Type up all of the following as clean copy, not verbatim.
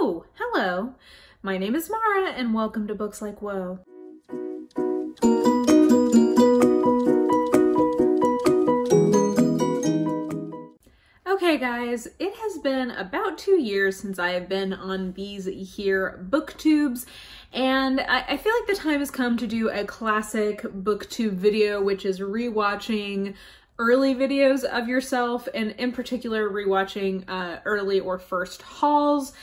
Oh, hello. My name is Mara and welcome to Books Like Whoa. Okay guys, it has been about 2 years since I have been on these here booktubes, and I feel like the time has come to do a classic booktube video, which is rewatching early videos of yourself, and in particular rewatching early or first hauls.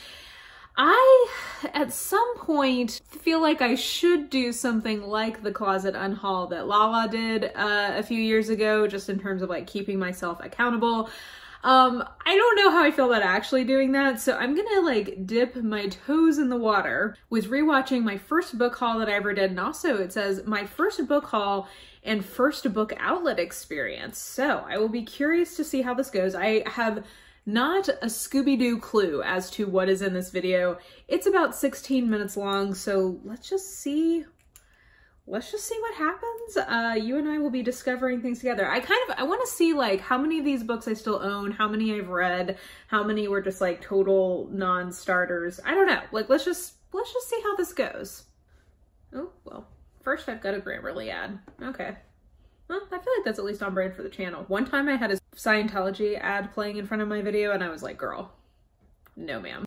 I, at some point, feel like I should do something like the Closet Unhaul that Lala did a few years ago, just in terms of like keeping myself accountable. I don't know how I feel about actually doing that, so I'm gonna like dip my toes in the water with rewatching my first book haul that I ever did, and also it says my first book haul and first book outlet experience. So I will be curious to see how this goes. I have not a Scooby-Doo clue as to what is in this video. It's about 16 minutes long, so let's just see what happens. You and I will be discovering things together. I want to see like how many of these books I still own, how many I've read, how many were just like total non-starters. I don't know. Like let's just see how this goes. Oh, well, first I've got a Grammarly ad. Okay. Well, I feel like that's at least on brand for the channel. One time I had a Scientology ad playing in front of my video and I was like, girl, no ma'am.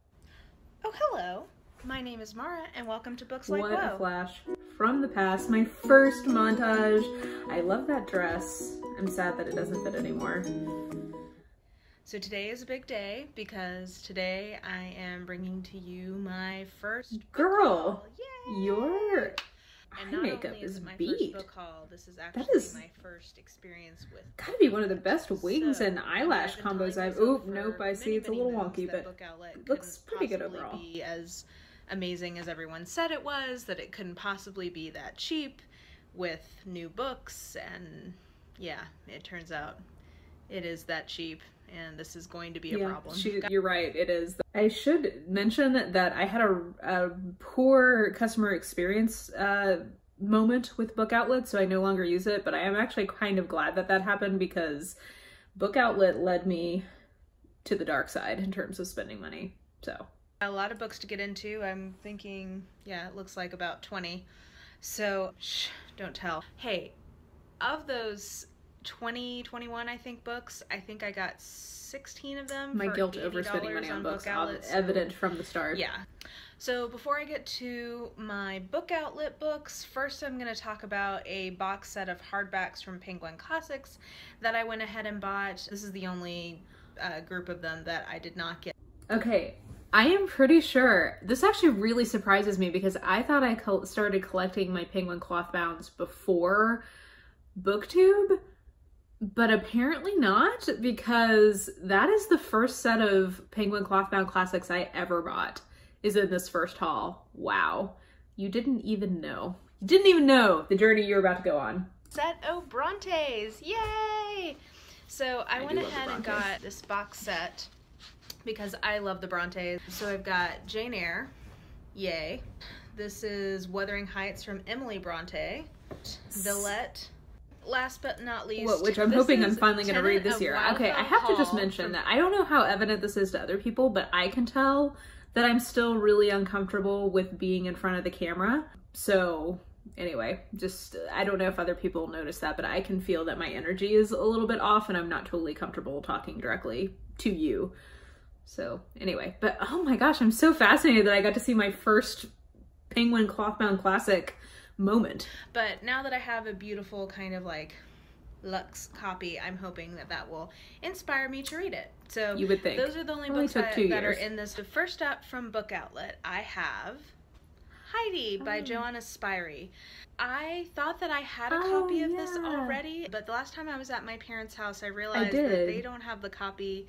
Oh, hello. My name is Mara and welcome to Books Like Whoa. What a flash from the past. My first montage. I love that dress. I'm sad that it doesn't fit anymore. So today is a big day because today I am bringing to you my first girl. Yay! Your and eye makeup is my beat. First book haul. This is actually my first experience with. Gotta be one of the best wings and eyelash combos I've. Oh nope, I see it's a little wonky, but it looks pretty good overall. Be as amazing as everyone said it was, that it couldn't possibly be that cheap with new books, and yeah, it turns out it is that cheap, and this is going to be a problem. You're right, it is. I should mention that I had a poor customer experience moment with Book Outlet, so I no longer use it, but I am actually kind of glad that that happened because Book Outlet led me to the dark side in terms of spending money, so. A lot of books to get into. I'm thinking, yeah, it looks like about 20. So, shh, don't tell. Hey, of those 21, I think, books, I think I got 16 of them. My guilt over spending money on books, evident from the start. Yeah. So before I get to my Book Outlet books, first I'm going to talk about a box set of hardbacks from Penguin Classics that I went ahead and bought. This is the only group of them that I did not get. Okay. I am pretty sure, this actually really surprises me because I thought I started collecting my Penguin cloth bounds before BookTube, but apparently not, because that is the first set of Penguin cloth bound classics I ever bought is in this first haul. Wow. You didn't even know. You didn't even know the journey you're about to go on. Set of Brontes, yay! So I went ahead and got this box set because I love the Brontes. So I've got Jane Eyre, yay. This is Wuthering Heights from Emily Bronte. Villette. Last but not least, which I'm hoping I'm finally going to read this year. Okay, I have to just mention that I don't know how evident this is to other people, but I can tell that I'm still really uncomfortable with being in front of the camera. So anyway, just, I don't know if other people notice that, but I can feel that my energy is a little bit off and I'm not totally comfortable talking directly to you. So anyway, but oh my gosh, I'm so fascinated that I got to see my first Penguin clothbound classic moment. But now that I have a beautiful kind of like luxe copy, I'm hoping that that will inspire me to read it. So you would think. Those are the only books that are in this. So first up from Book Outlet, I have Heidi by Johannes Spyri. I thought that I had a copy of this already, but the last time I was at my parents' house, I realized that they don't have the copy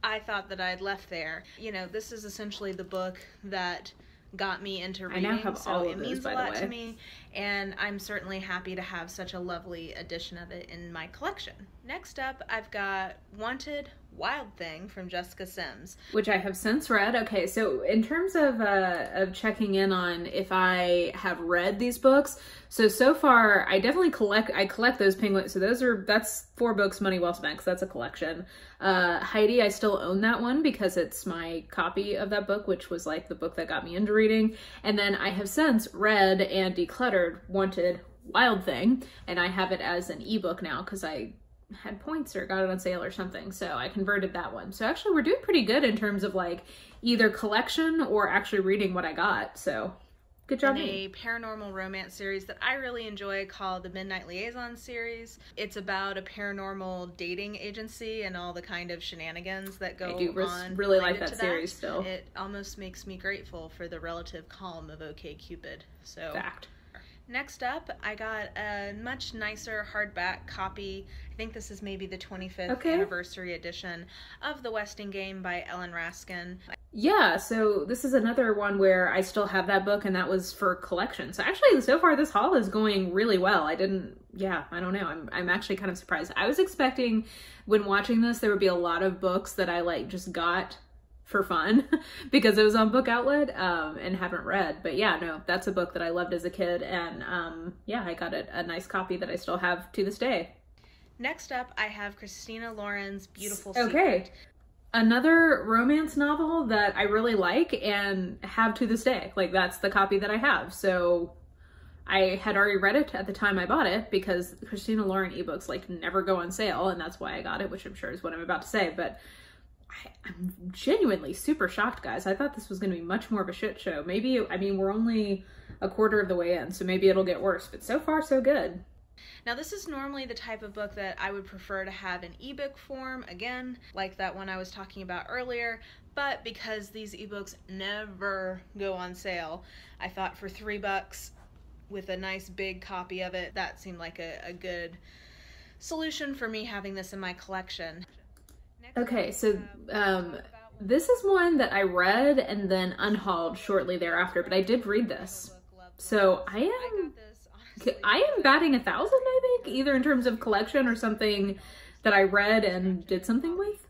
I thought that I'd left there. You know, this is essentially the book that got me into reading, I now have all of it means a lot to me, and I'm certainly happy to have such a lovely edition of it in my collection. Next up, I've got Wanted, Wild Thing from Jessica Sims, which I have since read. Okay, so in terms of checking in on if I have read these books, so far I definitely collect those Penguins. So that's 4 books money well spent, because that's a collection. Heidi, I still own that one because it's my copy of that book, which was like the book that got me into reading. And then I have since read and decluttered Wanted Wild Thing, and I have it as an ebook now because I had points or got it on sale or something, so I converted that one. So actually we're doing pretty good in terms of like either collection or actually reading what I got, so good job. In a paranormal romance series that I really enjoy called the Midnight Liaison series. It's about a paranormal dating agency and all the kind of shenanigans that go on. I do really like that series still. It almost makes me grateful for the relative calm of OkCupid. So fact. Next up, I got a much nicer hardback copy. I think this is maybe the 25th anniversary edition of The Westing Game by Ellen Raskin. Yeah, so this is another one where I still have that book, and that was for collection. So actually, so far this haul is going really well. I don't know. I'm actually kind of surprised. I was expecting when watching this, there would be a lot of books that I like just got for fun because it was on Book Outlet and haven't read. But yeah, no, that's a book that I loved as a kid, and yeah, I got a nice copy that I still have to this day. Next up, I have Christina Lauren's Beautiful Secret. Okay. Another romance novel that I really like and have to this day. Like, that's the copy that I have. So I had already read it at the time I bought it because Christina Lauren ebooks like never go on sale, and that's why I got it, which I'm sure is what I'm about to say. But I'm genuinely super shocked, guys. I thought this was going to be much more of a shit show. Maybe, I mean, we're only a quarter of the way in, so maybe it'll get worse, but so far so good. Now, this is normally the type of book that I would prefer to have in ebook form, again, like that one I was talking about earlier, but because these ebooks never go on sale, I thought for $3 with a nice big copy of it, that seemed like a good solution for me having this in my collection. Okay, so this is one that I read and then unhauled shortly thereafter, but I did read this. So I am batting 1,000, I think, either in terms of collection or something that I read and did something with.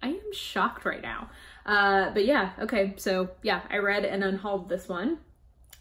I am shocked right now. But yeah, okay, so yeah, I read and unhauled this one.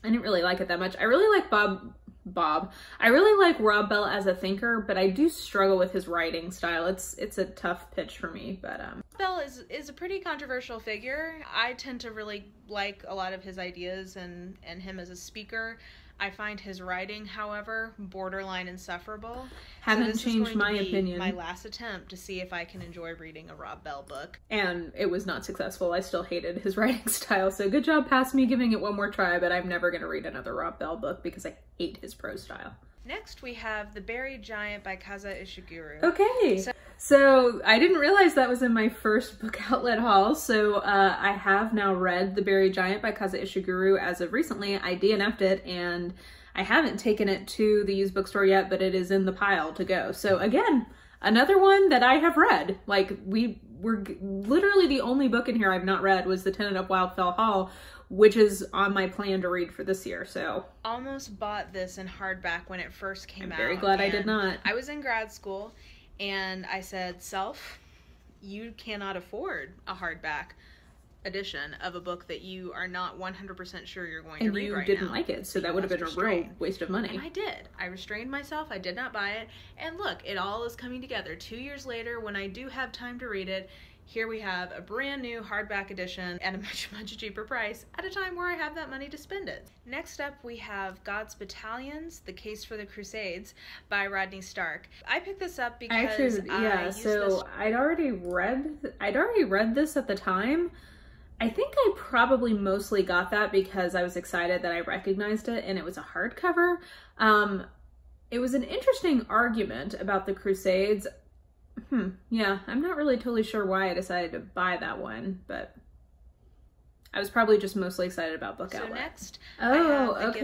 I didn't really like it that much. I really like I really like Rob Bell as a thinker, but I do struggle with his writing style. It's a tough pitch for me, but Bell is a pretty controversial figure. I tend to really like a lot of his ideas and him as a speaker. I find his writing, however, borderline insufferable. Haven't changed my opinion. My last attempt to see if I can enjoy reading a Rob Bell book. And it was not successful. I still hated his writing style, so good job past me giving it one more try, but I'm never going to read another Rob Bell book because I hate his prose style. Next, we have The Buried Giant by Kazuo Ishiguro. Okay. So I didn't realize that was in my first Book Outlet haul. So I have now read The Buried Giant by Kazuo Ishiguro as of recently. I DNF'd it and I haven't taken it to the used bookstore yet, but it is in the pile to go. So again, another one that I have read. Like, we're literally the only book in here I've not read was the Tenant of Wildfell haul, which is on my plan to read for this year, so. Almost bought this in hardback when it first came out. I'm very glad I did not. I was in grad school, and I said, Self, you cannot afford a hardback edition of a book that you are not 100% sure you're going to read right now. And you didn't like it, so that would have been a real waste of money. And I did. I restrained myself. I did not buy it. And look, it all is coming together. 2 years later, when I do have time to read it, here we have a brand new hardback edition at a much, much cheaper price at a time where I have that money to spend it. Next up, we have God's Battalions, The Case for the Crusades by Rodney Stark. I picked this up because I'd already read this at the time. I think I probably mostly got that because I was excited that I recognized it and it was a hardcover. It was an interesting argument about the Crusades. Yeah, I'm not really totally sure why I decided to buy that one, but I was probably just mostly excited about Book Outlet. So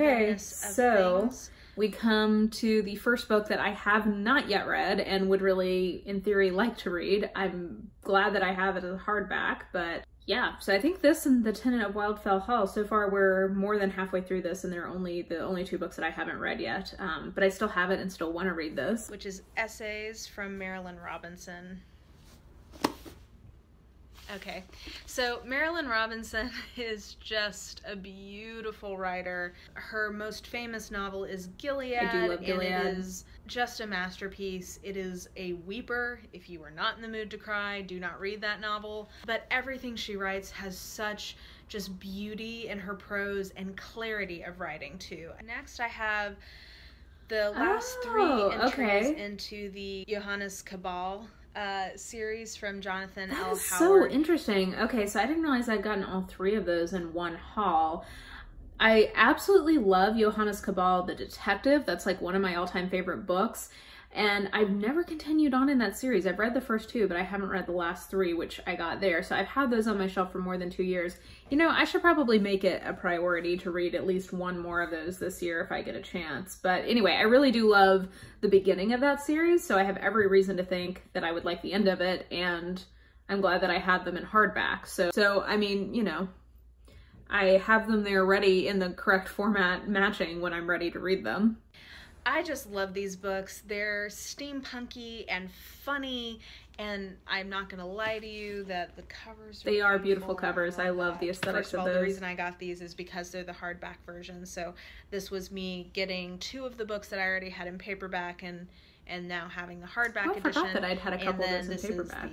next, so we come to the first book that I have not yet read and would really, in theory, like to read. I'm glad that I have it as a hardback, but yeah, so I think this and the Tenant of Wildfell haul, so far we're more than halfway through this and they're the only 2 books that I haven't read yet, but I still have it and still want to read this. Which is Essays from Marilynne Robinson. Okay, so Marilynne Robinson is just a beautiful writer. Her most famous novel is Gilead. I do love Gilead. And it is just a masterpiece. It is a weeper. If you are not in the mood to cry, do not read that novel. But everything she writes has such just beauty in her prose and clarity of writing too. Next I have the last 3 entries into the Johannes Cabal series from Jonathan L. Howard. So interesting. Okay, so I didn't realize I'd gotten all 3 of those in one haul. I absolutely love Johannes Cabal, the detective. That's like one of my all-time favorite books. And I've never continued on in that series. I've read the first 2, but I haven't read the last 3, which I got there. So I've had those on my shelf for more than 2 years. You know, I should probably make it a priority to read at least one more of those this year if I get a chance. But anyway, I really do love the beginning of that series, so I have every reason to think that I would like the end of it, and I'm glad that I had them in hardback. So I mean, you know, I have them there ready in the correct format matching when I'm ready to read them. I just love these books. They're steampunky and funny, and I'm not going to lie to you that the covers They are beautiful covers. I love the aesthetics of those. The reason I got these is because they're the hardback version. So this was me getting 2 of the books that I already had in paperback and now having the hardback edition. I forgot that I'd had a couple of those in paperback.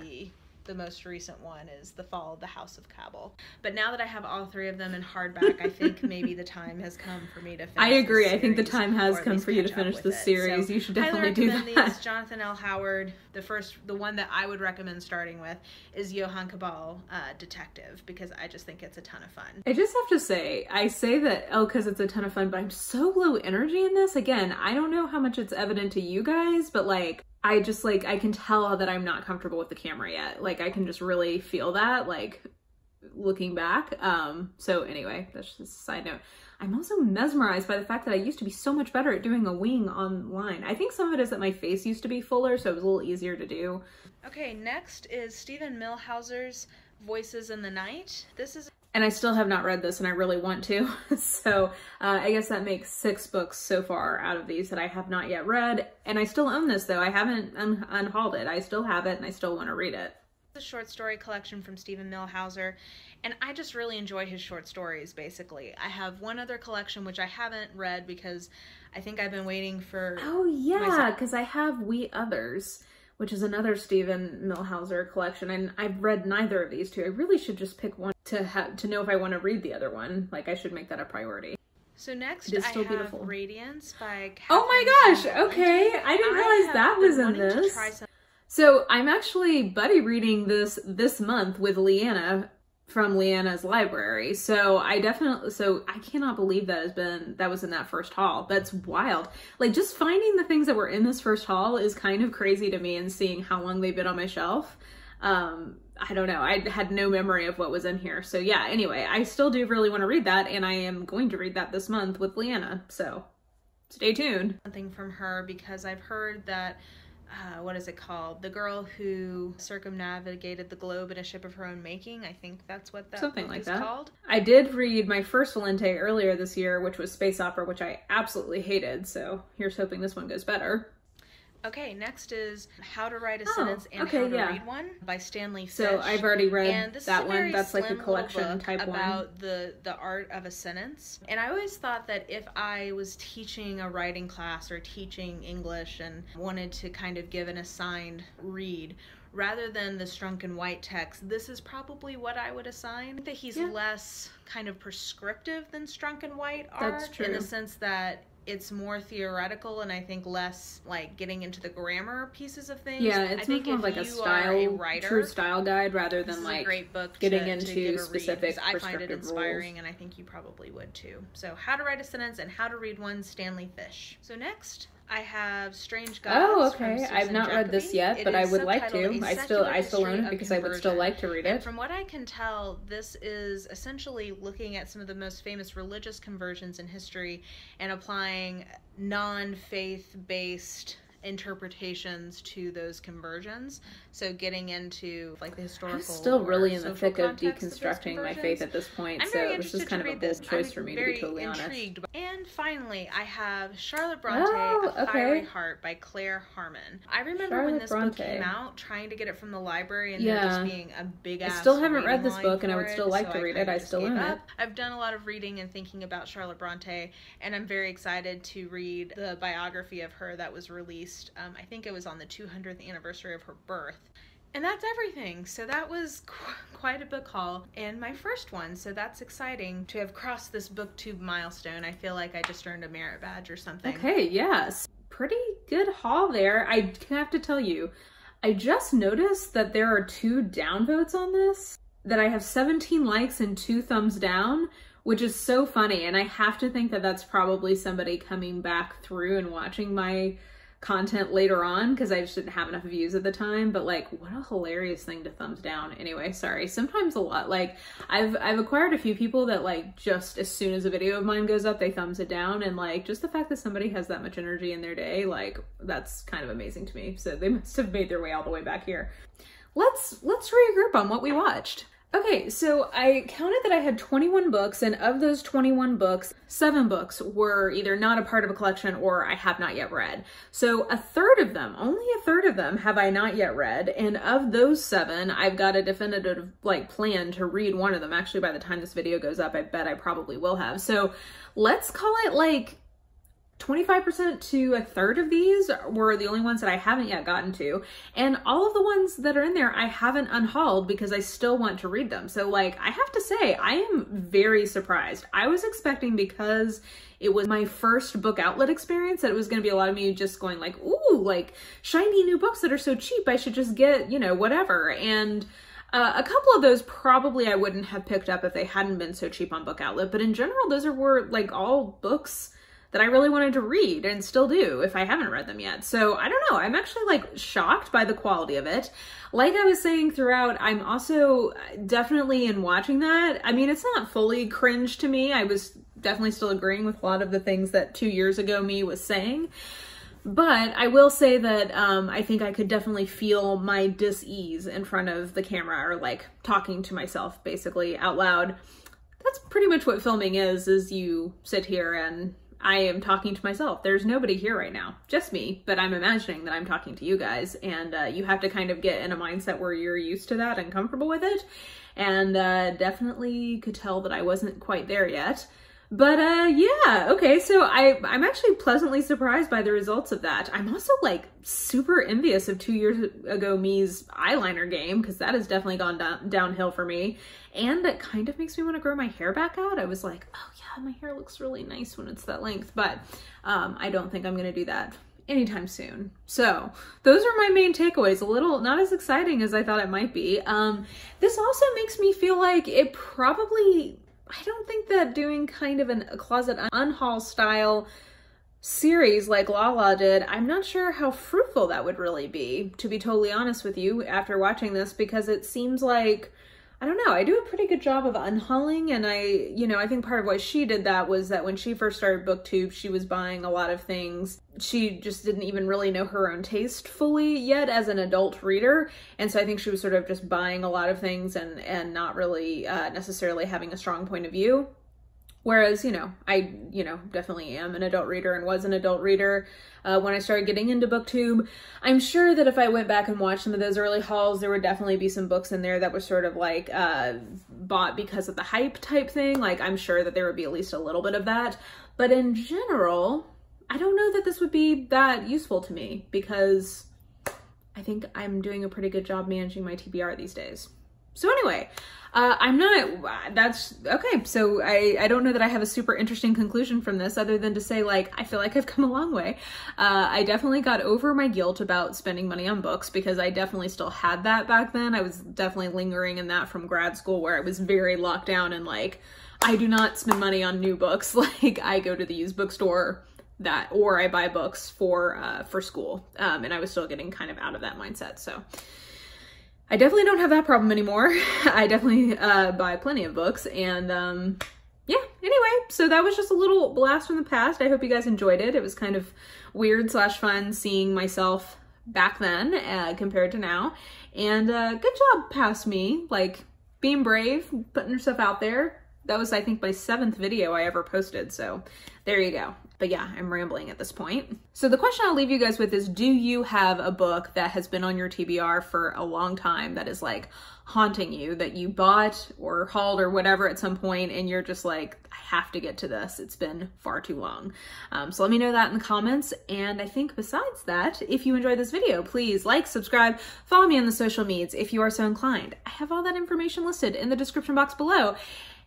The most recent one is The Fall of the House of Cabal. But now that I have all 3 of them in hardback, I think maybe the time has come for me to finish I agree. I think the time has come for you to finish the series. So you should definitely do that. These. Jonathan L. Howard, the one that I would recommend starting with is Johannes Cabal, Detective, because I just think it's a ton of fun. I just have to say, I say that, because it's a ton of fun, but I'm so low energy in this. Again, I don't know how much it's evident to you guys, but like, I just like, I can tell that I'm not comfortable with the camera yet. Like I can just really feel that, like looking back. So anyway, that's just a side note. I'm also mesmerized by the fact that I used to be so much better at doing a wing online. I think some of it is that my face used to be fuller, so it was a little easier to do. Okay, next is Stephen Millhauser's Voices in the Night. And I still have not read this, and I really want to. So I guess that makes 6 books so far out of these that I have not yet read. And I still own this, though. I haven't unhauled it. I still have it, and I still want to read it. It's a short story collection from Stephen Millhauser, and I just really enjoy his short stories, basically. I have one other collection, which I haven't read because I think I've been waiting for... Oh, yeah, because I have We Others, which is another Stephen Millhauser collection, and I've read neither of these 2. I really should just pick one to know if I want to read the other one. Like, I should make that a priority. So next I have beautiful. Radiance by Catherynne. Oh my gosh, okay. I didn't realize that was in this. So I'm actually buddy reading this month with Leanna from Leanna's library. So I cannot believe that was in that first haul. That's wild. Like just finding the things that were in this first haul is kind of crazy to me, and seeing how long they've been on my shelf. I don't know. I had no memory of what was in here. So yeah, anyway, I still do really want to read that, and I am going to read that this month with Leanna. So stay tuned. Something from her, because I've heard that what is it called? The girl who circumnavigated the globe in a ship of her own making. I think that's what that Something like is that. called. I did read my first Valente earlier this year, which was space opera, which I absolutely hated. So here's hoping this one goes better. Okay, next is How to Write a Sentence and How to Read One by Stanley Fish. So I've already read that one. That's like a collection type one. About the art of a sentence. And I always thought that if I was teaching a writing class or teaching English and wanted to kind of give an assigned read, rather than the Strunk and White text, this is probably what I would assign. I think that he's less kind of prescriptive than Strunk and White are. That's true. In the sense that it's more theoretical, and I think less like getting into the grammar pieces of things. Yeah, it's more like a style, true style guide, rather than like a great book getting into specific I find it inspiring rules. And I think you probably would too. So How to Write a Sentence and How to Read One, Stanley Fish. So next I have Strange Gods. Oh, okay. I've not read this yet, but I would like to. I still own it because I would still like to read it. And from what I can tell, this is essentially looking at some of the most famous religious conversions in history and applying non-faith-based interpretations to those conversions. So getting into like the historical, I'm still really in the thick of deconstructing my faith at this point, so this is kind of a bold choice for me, to be totally honest. And finally, I have Charlotte Bronte, A Fiery Heart by Claire Harmon. I remember when this book came out, trying to get it from the library and there just being a big ass. I still haven't read this book, and I would still like to read it. I still own it. I've done a lot of reading and thinking about Charlotte Bronte, and I'm very excited to read the biography of her that was released. I think it was on the 200th anniversary of her birth. And that's everything. So that was quite a book haul, and my first one, so that's exciting to have crossed this booktube milestone. I feel like I just earned a merit badge or something. Okay, yes. Pretty good haul there. I have to tell you, I just noticed that there are 2 downvotes on this, that I have 17 likes and 2 thumbs down, which is so funny. And I have to think that that's probably somebody coming back through and watching my content later on, because I just didn't have enough views at the time. But like, what a hilarious thing to thumbs down. Anyway, sorry. Sometimes a lot. Like, I've acquired a few people that like just as soon as a video of mine goes up, they thumbs it down, and like just the fact that somebody has that much energy in their day, like that's kind of amazing to me. So they must have made their way all the way back here. Let's regroup on what we watched. Okay, so I counted that I had 21 books, and of those 21 books, 7 books were either not a part of a collection or I have not yet read. So a third of them, only a third of them, have I not yet read, and of those 7, I've got a definitive like plan to read one of them. Actually, by the time this video goes up, I bet I probably will have. So let's call it like 25% to a third of these were the only ones that I haven't yet gotten to. And all of the ones that are in there, I haven't unhauled because I still want to read them. So like, I have to say, I am very surprised. I was expecting, because it was my first book outlet experience, that it was going to be a lot of me just going like, ooh, like shiny new books that are so cheap, I should just get, you know, whatever. And a couple of those probably I wouldn't have picked up if they hadn't been so cheap on Book Outlet. But in general, those were like all books that I really wanted to read, and still do if I haven't read them yet. So I don't know, I'm actually like shocked by the quality of it. Like I was saying throughout, I'm also definitely in watching that. I mean, it's not fully cringe to me. I was definitely still agreeing with a lot of the things that 2 years ago me was saying. But I will say that I think I could definitely feel my dis-ease in front of the camera, or like talking to myself basically out loud. That's pretty much what filming is you sit here and I am talking to myself. There's nobody here right now, just me, but I'm imagining that I'm talking to you guys, and you have to kind of get in a mindset where you're used to that and comfortable with it, and definitely could tell that I wasn't quite there yet. But yeah, okay, so I'm actually pleasantly surprised by the results of that. I'm also like super envious of 2 years ago me's eyeliner game, because that has definitely gone downhill for me. And it kind of makes me want to grow my hair back out. I was like, oh yeah, my hair looks really nice when it's that length, but I don't think I'm going to do that anytime soon. So those are my main takeaways. A little not as exciting as I thought it might be. This also makes me feel like it probably, I don't think that doing kind of a closet unhaul style series like Lala did, I'm not sure how fruitful that would really be, to be totally honest with you, after watching this, because it seems like, I don't know, I do a pretty good job of unhauling, and I think part of why she did that was that when she first started BookTube, she was buying a lot of things. She just didn't even really know her own taste fully yet as an adult reader, and so I think she was sort of just buying a lot of things and not really necessarily having a strong point of view. Whereas, I definitely am an adult reader and was an adult reader when I started getting into BookTube. I'm sure that if I went back and watched some of those early hauls, there would definitely be some books in there that were sort of like bought because of the hype type thing. Like, I'm sure that there would be at least a little bit of that. But in general, I don't know that this would be that useful to me, because I think I'm doing a pretty good job managing my TBR these days. So anyway, that's okay. So I don't know that I have a super interesting conclusion from this, other than to say, like, I feel like I've come a long way. I definitely got over my guilt about spending money on books, because I definitely still had that back then. I was definitely lingering in that from grad school, where I was very locked down and like, I do not spend money on new books. Like, I go to the used bookstore or I buy books for school. And I was still getting kind of out of that mindset. So I definitely don't have that problem anymore. I definitely buy plenty of books, and yeah, anyway, so that was just a little blast from the past. I hope you guys enjoyed it. It was kind of weird / fun seeing myself back then compared to now. And good job, past me, like being brave, putting yourself out there. That was, I think, my 7th video I ever posted, so there you go. But yeah, I'm rambling at this point. So the question I'll leave you guys with is, do you have a book that has been on your TBR for a long time that is like haunting you, that you bought or hauled or whatever at some point and you're just like, I have to get to this, it's been far too long? So let me know that in the comments. And I think besides that, if you enjoyed this video, please like, subscribe, follow me on the social medias if you are so inclined. I have all that information listed in the description box below.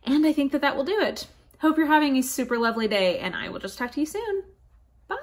And I think that that will do it. Hope you're having a super lovely day, and I will just talk to you soon. Bye!